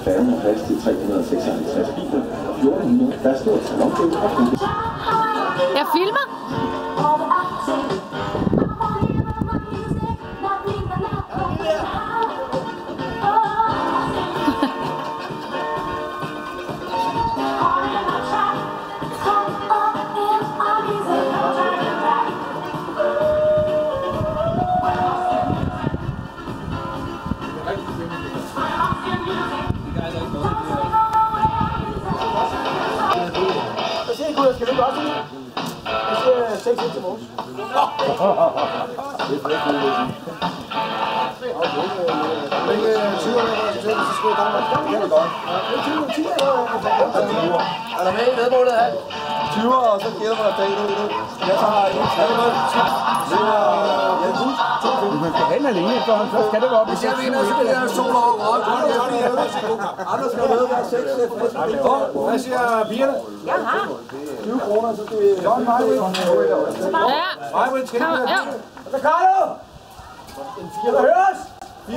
Færgen har plads til 356 biler og 1400. Der er stort salondel og fint. Jeg filmer. Skal vi godt sige? Jeg siger 6 til morges. Hvilke 20 år så skal vi i Danmark? Det er det godt. Er der med i vedmålet her? 20 år, og så gælder man der dagen ud. Jeg tager en 30 Man skal hen alene efterhånden, så skal det være op i 6 uger. Hvis jeg vinder, så bliver jeg sol over godt. Andre skal med være 6. Hvad siger pigerne? Jeg har. 20 kroner, så skal vi... John, mig, Ja. Mig, skal vi... Ja. Så Carlo! En 4, der høres! 4-0.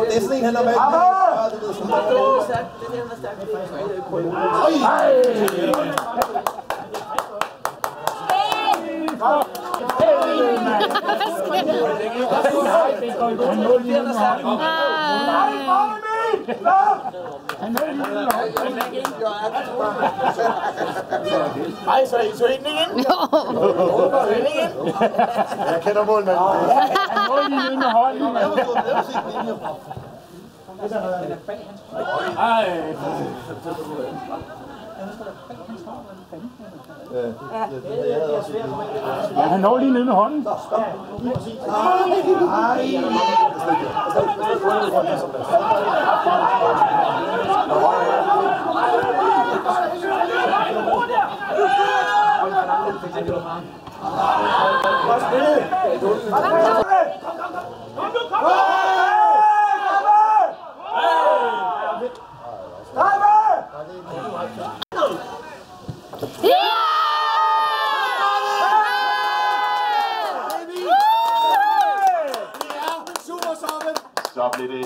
Det er sådan en, han er med. Ej, så I så ikke igen? Jeg kender målmanden. Han må lige ned med hånden. Ja, han når lige ned med hånden. Så bliver det.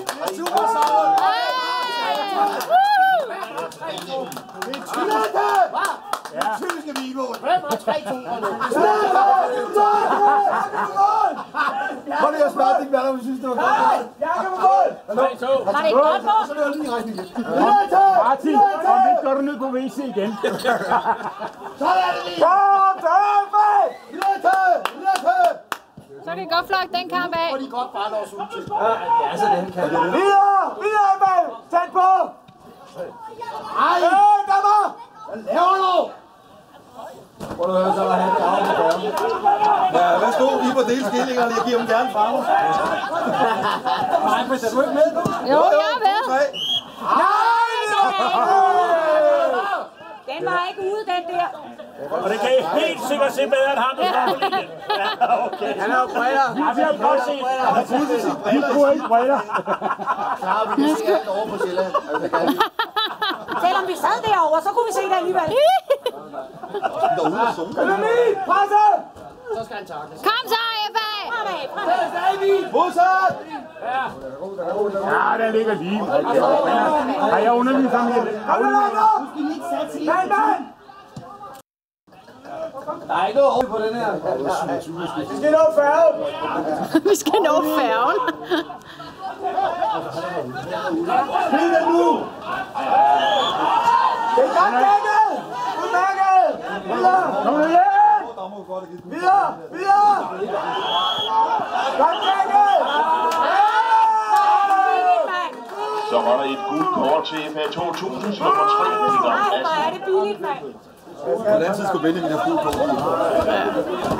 Tyske Vigo! Hvem har 3-2? Prøv lige at spørge dig, hvad du synes, det var godt. Nej! Jeg kan på mål! Var det et godt mål? Så løber lige rejsen igen. Martin, om lidt går du ned på WC igen. Så er det lige! Kom, Så kan I godt fløjte den kamp af. Og de godt bare lås ud til. Ja, så den kan. Videre, mand! Tæt på! Ej! Dammer! Hvad laver du? Prøv at høre, så var han derovre. Ja, værsgo, I på delskillingerne. Jeg giver dem gerne fra mig. Nej, men er du ikke med? Jo, jeg er med. Nej! Den var ikke ude, den der. Og det kan I helt sikkert se bedre end ham, der står på linjen. Ja, okay. Han er jo bredere. Ja, vi har godt set. Vi bruger ikke bredere. Så har vi det sikkert over på Sjælland. Selvom vi sad derovre, så kunne vi se det alligevel. Derude og sunke. Økonomi! Presse! Så skal han takles. Kom så, FA! Modsat! Ja, den ligger lige. Har jeg undervist ham i det? Kom nu, Lander! Mand! Der er ikke noget hold på den her. Vi skal nå færgen. Vi skal nå færgen. Bliv det nu! Det er godt dækket! Udmærket! Videre! Kom nu hjem! Videre! Videre! Godt dækket! Så var der et gult kort til FA 2000, som nummer 3, Peter Nej, Madsen. hvor er det billigt, mand. Hvordan tid skulle Benjamin have gult kort?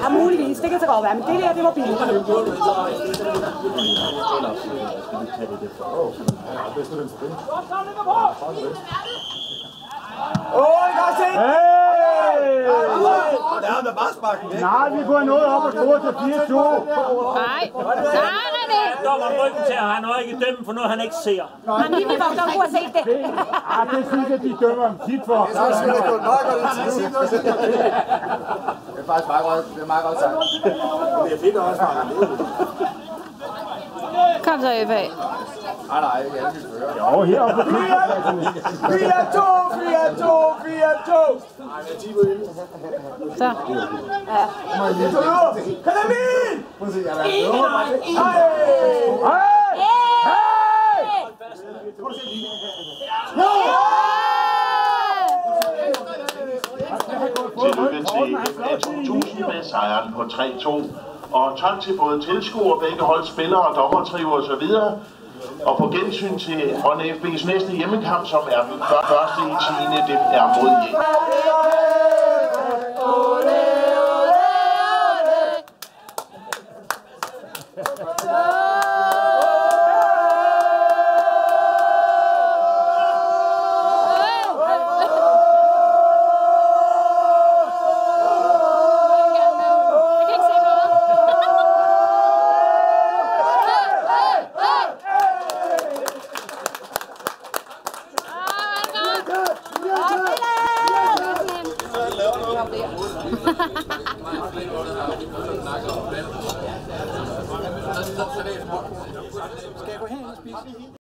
Ja, muligvis. Det kan så godt være, men det der, det var billigt. Åh, jeg kan se! Hey! Der er der bare sparken væk. Nej, vi får noget op og score til 4-2. Nej, René. Dommer ryggen til, at han har ikke dømt for noget, han ikke ser. Man lige vil godt kunne have set det. Det synes jeg, de dømmer om tit for. Det er faktisk meget godt sagt. Det er fedt også. Kom så, FA. Nej, ikke alle de fører. Jo, heroppe på 4-2! 4-2! Så. Ja. Kan det min? Prøv at se, jeg er Tillykke til FA 2000 med sejren på 3-2. Og tak til både tilskuere, begge holds spillere og dommertriver osv. Og på gensyn til Rønne FB's næste hjemmekamp, som er den første i 10. Det er mod